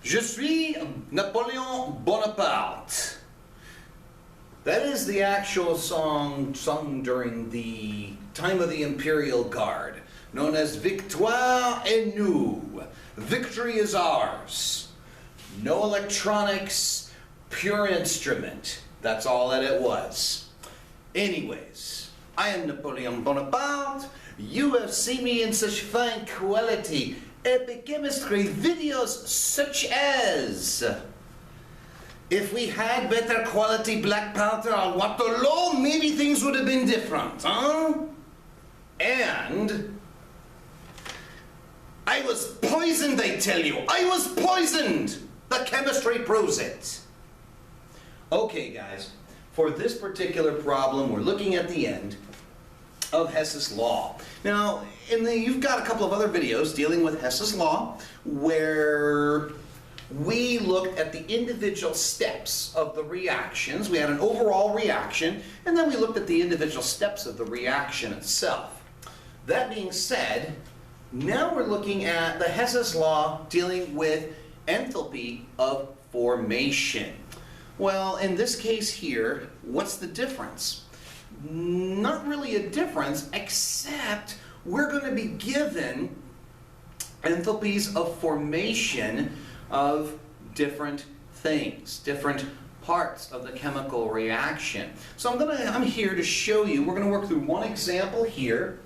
Je suis Napoleon Bonaparte. That is the actual song sung during the time of the Imperial Guard, known as Victoire est nous. Victory is ours. No electronics, pure instrument. That's all that it was. Anyways, I am Napoleon Bonaparte. You have seen me in such fine quality epic chemistry videos such as, if we had better quality black powder on Waterloo, maybe things would have been different, huh? And I was poisoned, I tell you. I was poisoned. The chemistry proves it. Okay, guys, for this particular problem, we're looking at the end of Hess's law. Now, you've got a couple of other videos dealing with Hess's law where we looked at the individual steps of the reactions. We had an overall reaction, and then we looked at the individual steps of the reaction itself. That being said, now we're looking at the Hess's law dealing with enthalpy of formation. Well, in this case here, what's the difference? Not really a difference, except we're going to be given enthalpies of formation of different things, different parts of the chemical reaction. So I'm here to show you, we're going to work through one example here,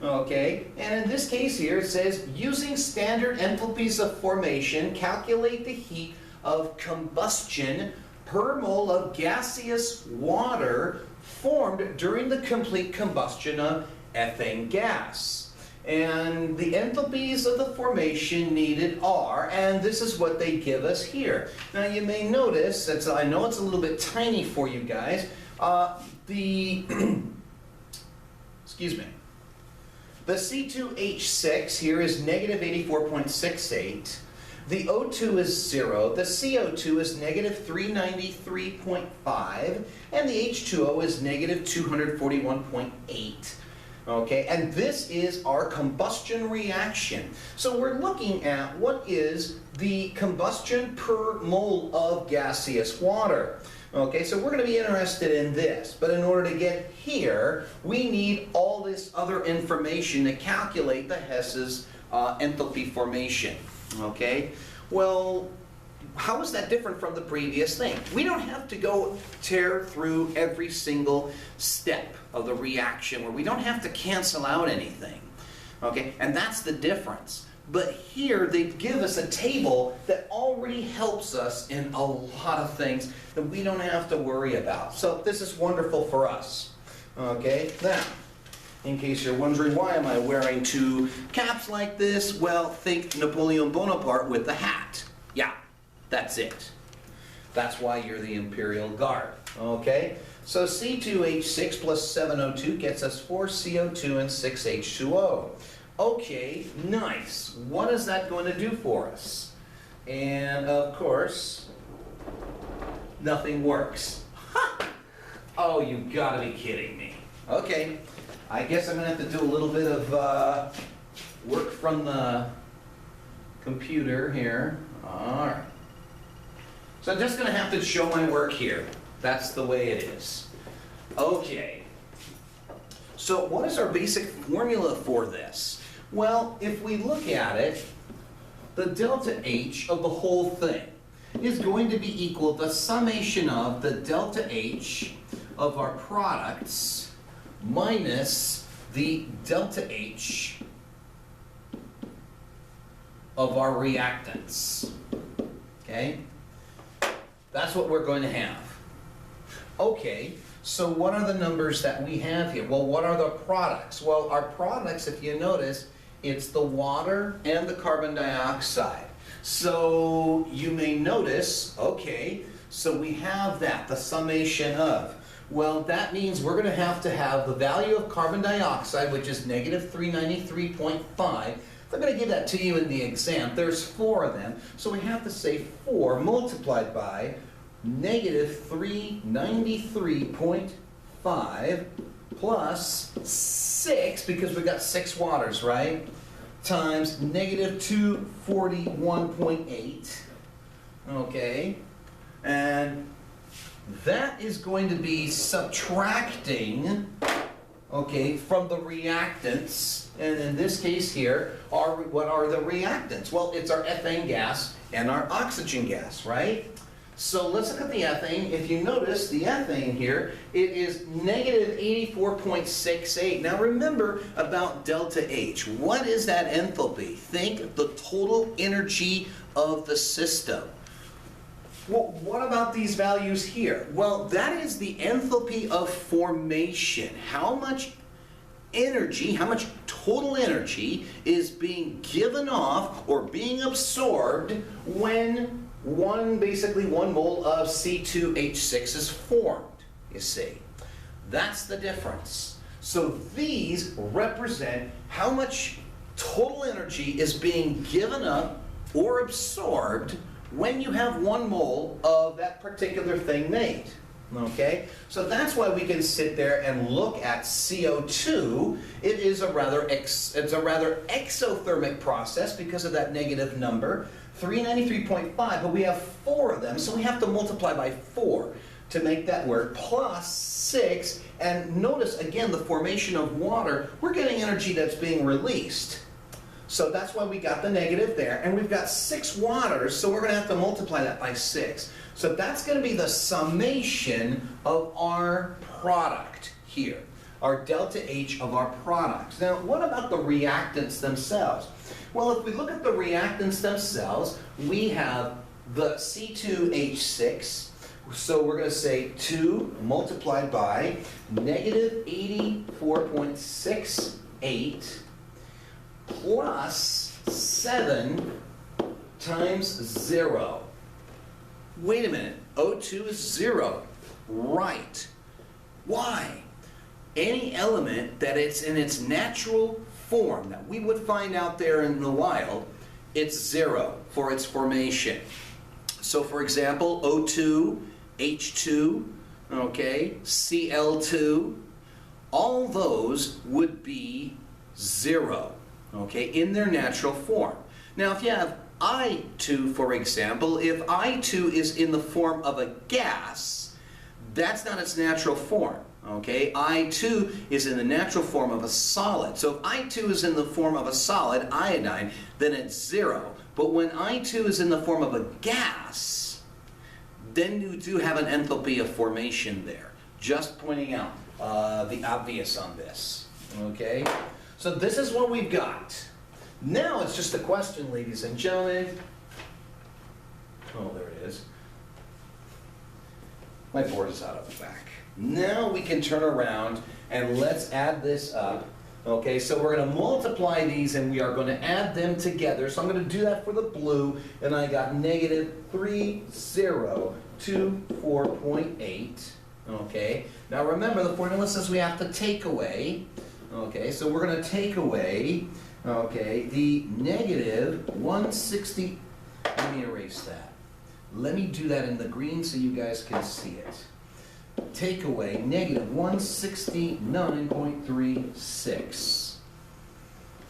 okay, and in this case here it says, using standard enthalpies of formation, calculate the heat of combustion per mole of gaseous water formed during the complete combustion of ethane gas. And the enthalpies of the formation needed are, and this is what they give us here. Now you may notice, I know it's a little bit tiny for you guys, excuse me, the C2H6 here is negative 84.68. The O2 is 0, the CO2 is negative 393.5, and the H2O is negative 241.8. Okay, and this is our combustion reaction. So we're looking at what is the combustion per mole of gaseous water. Okay, so we're going to be interested in this, but in order to get here, we need all this other information to calculate the Hess's enthalpy formation. Okay, well, how is that different from the previous thing? We don't have to go tear through every single step of the reaction, where we don't have to cancel out anything. Okay, and that's the difference. But here they give us a table that already helps us in a lot of things that we don't have to worry about. So this is wonderful for us. Okay, now, in case you're wondering, why am I wearing two caps like this? Well, think Napoleon Bonaparte with the hat. Yeah, that's it. That's why you're the Imperial Guard. Okay, so C2H6 plus 7O2 gets us 4 CO2 and 6 H2O. Okay, nice. What is that going to do for us? And of course, nothing works. Ha! Oh, you gotta be kidding me. Okay. I guess I'm going to have to do a little bit of work from the computer here. All right. So I'm just going to have to show my work here. That's the way it is. Okay. So what is our basic formula for this? Well, if we look at it, the delta H of the whole thing is going to be equal to the summation of the delta H of our products minus the delta H of our reactants. Okay? That's what we're going to have. Okay, so what are the numbers that we have here? Well, what are the products? Well, our products, if you notice, it's the water and the carbon dioxide. So you may notice, okay, so we have that, the summation of. Well, that means we're going to have the value of carbon dioxide, which is negative 393.5. I'm going to give that to you in the exam. There's 4 of them. So we have to say 4 multiplied by negative 393.5 plus 6, because we got 6 waters, right? Times negative 241.8 okay? And that is going to be subtracting, okay, from the reactants. And in this case here, what are the reactants? Well, it's our ethane gas and our oxygen gas, right? So let's look at the ethane. If you notice, the ethane here, it is negative 84.68. Now remember about delta H. What is that enthalpy? Think the total energy of the system. Well, what about these values here? Well, that is the enthalpy of formation. How much energy, how much total energy is being given off or being absorbed when basically one mole of C2H6 is formed, you see. That's the difference. So these represent how much total energy is being given up or absorbed when you have 1 mole of that particular thing made. Okay, so that's why we can sit there and look at CO2. It is a rather exothermic process because of that negative number, 393.5, but we have 4 of them, so we have to multiply by 4 to make that work, plus 6, and notice again the formation of water, we're getting energy that's being released. So that's why we got the negative there, and we've got 6 waters, so we're going to have to multiply that by 6. So that's going to be the summation of our product here, our delta H of our products. Now, what about the reactants themselves? Well, if we look at the reactants themselves, we have the C2H6, so we're going to say 2 multiplied by negative 84.68 plus 7 times 0. Wait a minute, O2 is 0. Right. Why? Any element that it's in its natural form that we would find out there in the wild, it's 0 for its formation. So for example, O2, H2, okay, Cl2, all those would be 0. Okay, in their natural form. Now, if you have I2, for example, if I2 is in the form of a gas, that's not its natural form. Okay, I2 is in the natural form of a solid. So if I2 is in the form of a solid, iodine, then it's 0. But when I2 is in the form of a gas, then you do have an enthalpy of formation there. Just pointing out the obvious on this. Okay? So this is what we've got. Now it's just a question, ladies and gentlemen. Oh, there it is. My board is out of the back. Now we can turn around and let's add this up. Okay, so we're going to multiply these and we are going to add them together. So I'm going to do that for the blue, and I got negative 3024.8. Okay, now remember the formula says we have to take away. Okay, so we're going to take away, okay, the negative 160. Let me erase that. Let me do that in the green so you guys can see it. Take away negative 169.36.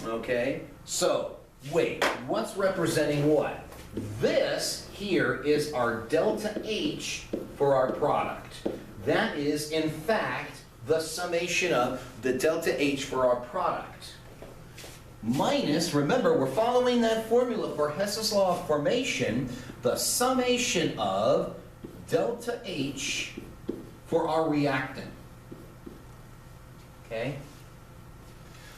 Okay, so wait, what's representing what? This here is our delta H for our product. That is, in fact, the summation of the delta H for our product. Minus, remember, we're following that formula for Hess's law of formation, the summation of delta H for our reactant. Okay?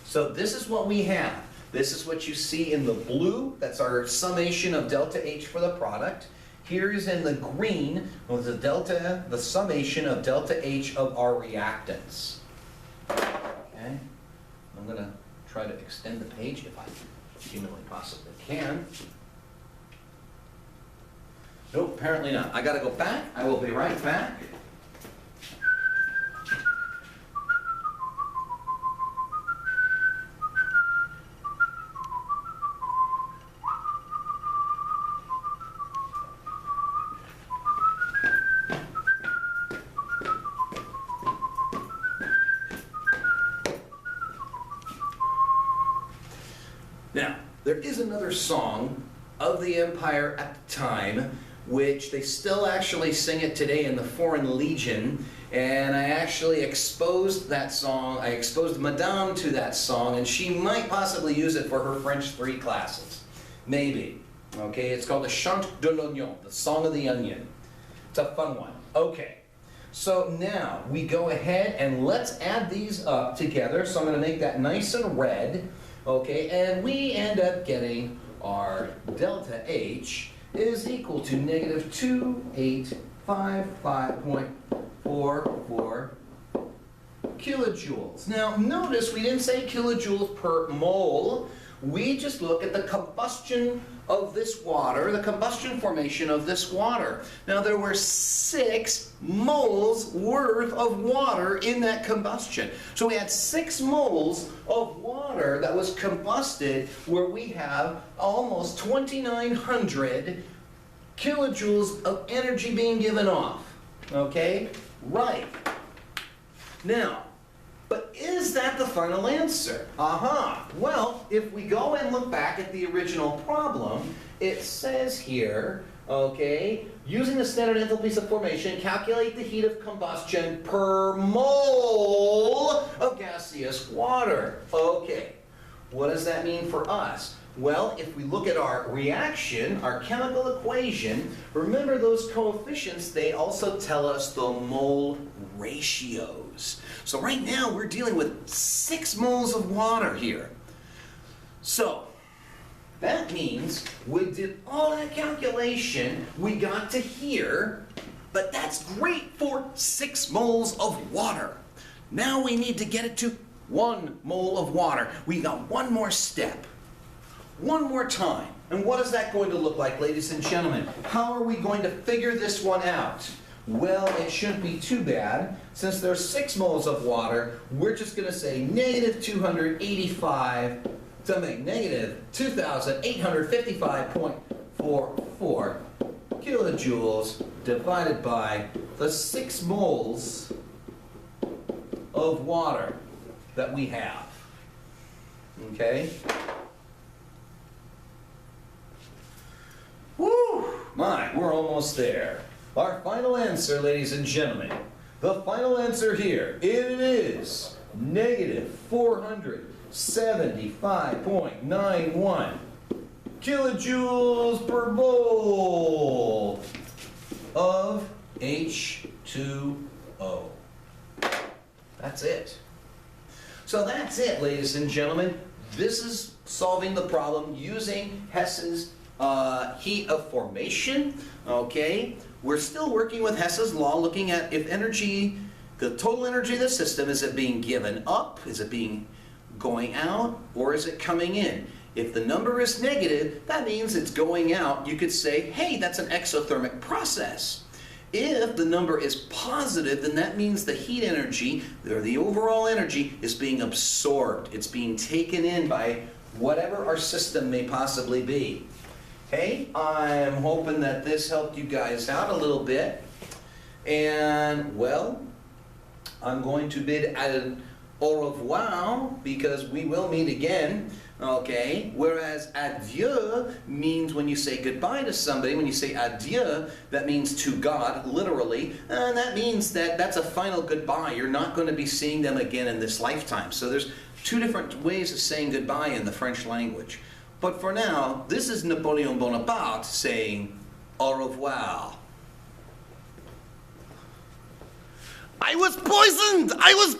So this is what we have. This is what you see in the blue. That's our summation of delta H for the product. Here is in the green, the summation of delta H of our reactants. Okay? I'm going to try to extend the page if I humanly possibly can. Nope, apparently not. I got to go back. I will be right back. Now, there is another song of the Empire at the time which they still actually sing it today in the Foreign Legion. And I actually exposed that song, I exposed Madame to that song, and she might possibly use it for her French 3 classes. Maybe. Okay, it's called the Chant de l'Oignon, the Song of the Onion. It's a fun one. Okay, so now we go ahead and let's add these up together. So I'm going to make that nice and red. Okay, and we end up getting our delta H is equal to negative 2855.44 kilojoules. Now notice we didn't say kilojoules per mole. We just look at the combustion of this water, the combustion formation of this water. Now there were 6 moles worth of water in that combustion. So we had 6 moles of water that was combusted, where we have almost 2,900 kilojoules of energy being given off. Okay? Right. Now, but is that the final answer? Well, if we go and look back at the original problem, it says here, okay, using the standard enthalpies of formation, calculate the heat of combustion per mole of gaseous water. Okay, what does that mean for us? Well, if we look at our reaction, our chemical equation, remember those coefficients, they also tell us the mole ratios. So right now we're dealing with 6 moles of water here. So that means we did all that calculation, we got to here, but that's great for 6 moles of water. Now we need to get it to 1 mole of water. We got one more step. One more time. And what is that going to look like, ladies and gentlemen? How are we going to figure this one out? Well, it shouldn't be too bad. Since there's 6 moles of water, we're just going to say negative 285, something, negative 2,855.44 kilojoules divided by the 6 moles of water that we have. Okay? Woo! My, we're almost there. Our final answer, ladies and gentlemen, the final answer here, it is negative 475.91 kilojoules per mole of H2O. That's it. So that's it, ladies and gentlemen. This is solving the problem using Hess's heat of formation. Okay, we're still working with Hess's law, looking at if energy, the total energy of the system, is it being given up, is it being going out, or is it coming in? If the number is negative, that means it's going out. You could say, hey, that's an exothermic process. If the number is positive, then that means the heat energy, or the overall energy, is being absorbed. It's being taken in by whatever our system may possibly be. Hey, I'm hoping that this helped you guys out a little bit. And, well, I'm going to bid an au revoir, because we will meet again. Okay, whereas adieu means when you say goodbye to somebody, when you say adieu, that means to God, literally, and that means that that's a final goodbye. You're not going to be seeing them again in this lifetime. So there's 2 different ways of saying goodbye in the French language. But for now, this is Napoleon Bonaparte saying au revoir. I was poisoned! I was